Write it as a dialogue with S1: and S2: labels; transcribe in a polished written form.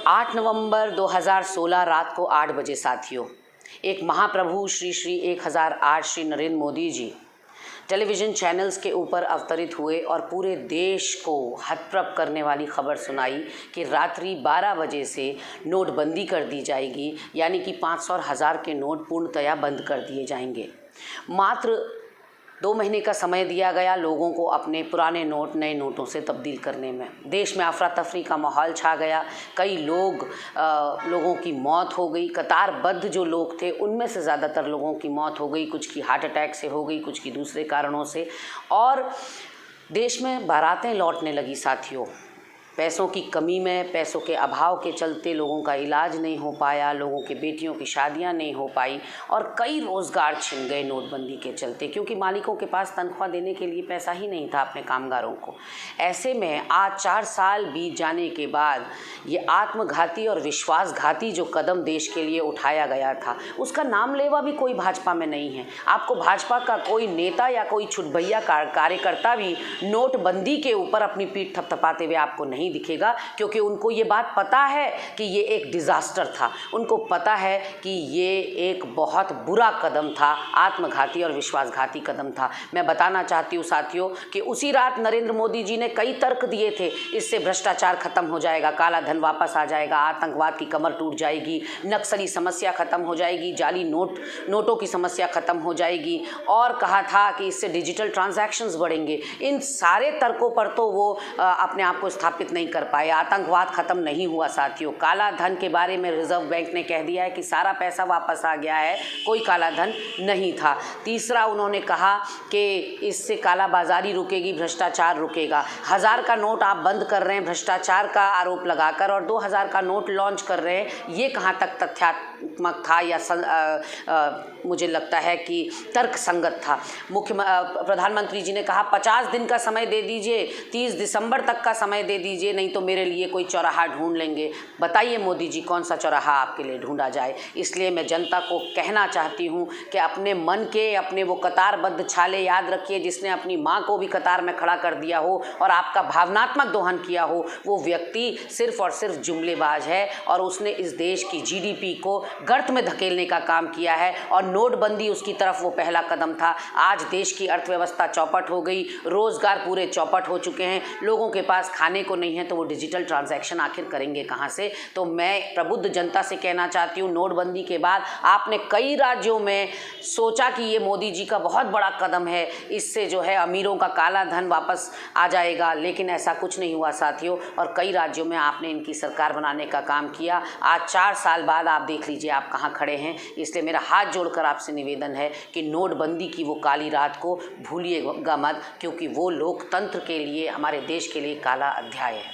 S1: 8 नवंबर 2016 रात को 8 बजे साथियों, एक महाप्रभु श्री श्री 1008 श्री नरेंद्र मोदी जी टेलीविज़न चैनल्स के ऊपर अवतरित हुए और पूरे देश को हतप्रभ करने वाली खबर सुनाई कि रात्रि 12 बजे से नोटबंदी कर दी जाएगी, यानी कि 500 और 1000 के नोट पूर्णतया बंद कर दिए जाएंगे। मात्र 2 महीने का समय दिया गया लोगों को अपने पुराने नोट नए नोटों से तब्दील करने में। देश में अफरा तफरी का माहौल छा गया। कई लोगों की मौत हो गई। कतारबद्ध जो लोग थे उनमें से ज़्यादातर लोगों की मौत हो गई। कुछ की हार्ट अटैक से हो गई, कुछ की दूसरे कारणों से। और देश में बारातें लौटने लगी साथियों। पैसों की कमी में, पैसों के अभाव के चलते लोगों का इलाज नहीं हो पाया, लोगों के बेटियों की शादियां नहीं हो पाई और कई रोज़गार छिन गए नोटबंदी के चलते, क्योंकि मालिकों के पास तनख्वाह देने के लिए पैसा ही नहीं था अपने कामगारों को। ऐसे में आज 4 साल बीत जाने के बाद ये आत्मघाती और विश्वासघाती जो कदम देश के लिए उठाया गया था, उसका नाम लेवा भी कोई भाजपा में नहीं है। आपको भाजपा का कोई नेता या कोई छुटभैया कार्यकर्ता भी नोटबंदी के ऊपर अपनी पीठ थपथपाते हुए आपको नहीं दिखेगा, क्योंकि उनको ये बात पता है कि ये एक डिजास्टर था। उनको पता है कि ये एक बहुत बुरा कदम था, आत्मघाती और विश्वासघाती कदम था। मैं बताना चाहती हूँ साथियों कि उसी रात नरेंद्र मोदी जी ने कई तर्क दिए थे। इससे भ्रष्टाचार खत्म हो जाएगा, काला धन वापस आ जाएगा, आतंकवाद की कमर टूट जाएगी, नक्सली समस्या खत्म हो जाएगी, जाली नोटों की समस्या खत्म हो जाएगी, और कहा था कि इससे डिजिटल ट्रांजैक्शंस बढ़ेंगे। इन सारे तर्कों पर तो वो अपने आप को स्थापित नहीं कर पाए। आतंकवाद खत्म नहीं हुआ साथियों। काला धन के बारे में रिजर्व बैंक ने कह दिया है कि सारा पैसा वापस आ गया है, कोई काला धन नहीं था। तीसरा, उन्होंने कहा कि इससे काला बाजारी रुकेगी, भ्रष्टाचार रुकेगा। 1000 का नोट आप बंद कर रहे हैं भ्रष्टाचार का आरोप लगाकर, और 2000 का नोट लॉन्च कर रहे हैं। ये कहाँ तक तथ्यात्मक था या मुझे लगता है कि तर्कसंगत था। प्रधानमंत्री जी ने कहा 50 दिन का समय दे दीजिए, 30 दिसंबर तक का समय दे दीजिए, नहीं तो मेरे लिए कोई चौराहा ढूंढ लेंगे। बताइए मोदी जी, कौन सा चौराहा आपके लिए ढूंढा जाए। इसलिए मैं जनता को कहना चाहती हूँ कि अपने मन के अपने वो कतारबद्ध छाले याद रखिए। जिसने अपनी माँ को भी कतार में खड़ा कर दिया हो और आपका भावनात्मक दोहन किया हो, वो व्यक्ति सिर्फ और सिर्फ जुमलेबाज है, और उसने इस देश की जीडीपी को गर्त में धकेलने का काम किया है। और नोटबंदी उसकी तरफ वो पहला कदम था। आज देश की अर्थव्यवस्था चौपट हो गई, रोजगार पूरे चौपट हो चुके हैं, लोगों के पास खाने को नहीं है, तो वो डिजिटल ट्रांजैक्शन आखिर करेंगे कहाँ से। तो मैं प्रबुद्ध जनता से कहना चाहती हूँ, नोटबंदी के बाद आपने कई राज्यों में सोचा कि ये मोदी जी का बहुत बड़ा कदम है, इससे जो है अमीरों का काला धन वापस आ जाएगा, लेकिन ऐसा कुछ नहीं हुआ साथियों। और कई राज्यों में आपने इनकी सरकार बनाने का काम किया। आज 4 साल बाद आप देख लीजिए आप कहाँ खड़े हैं। इसलिए मेरा हाथ जोड़कर आपसे निवेदन है कि नोटबंदी की वो काली रात को भूलिएगा मत, क्योंकि वो लोकतंत्र के लिए, हमारे देश के लिए काला अध्याय है।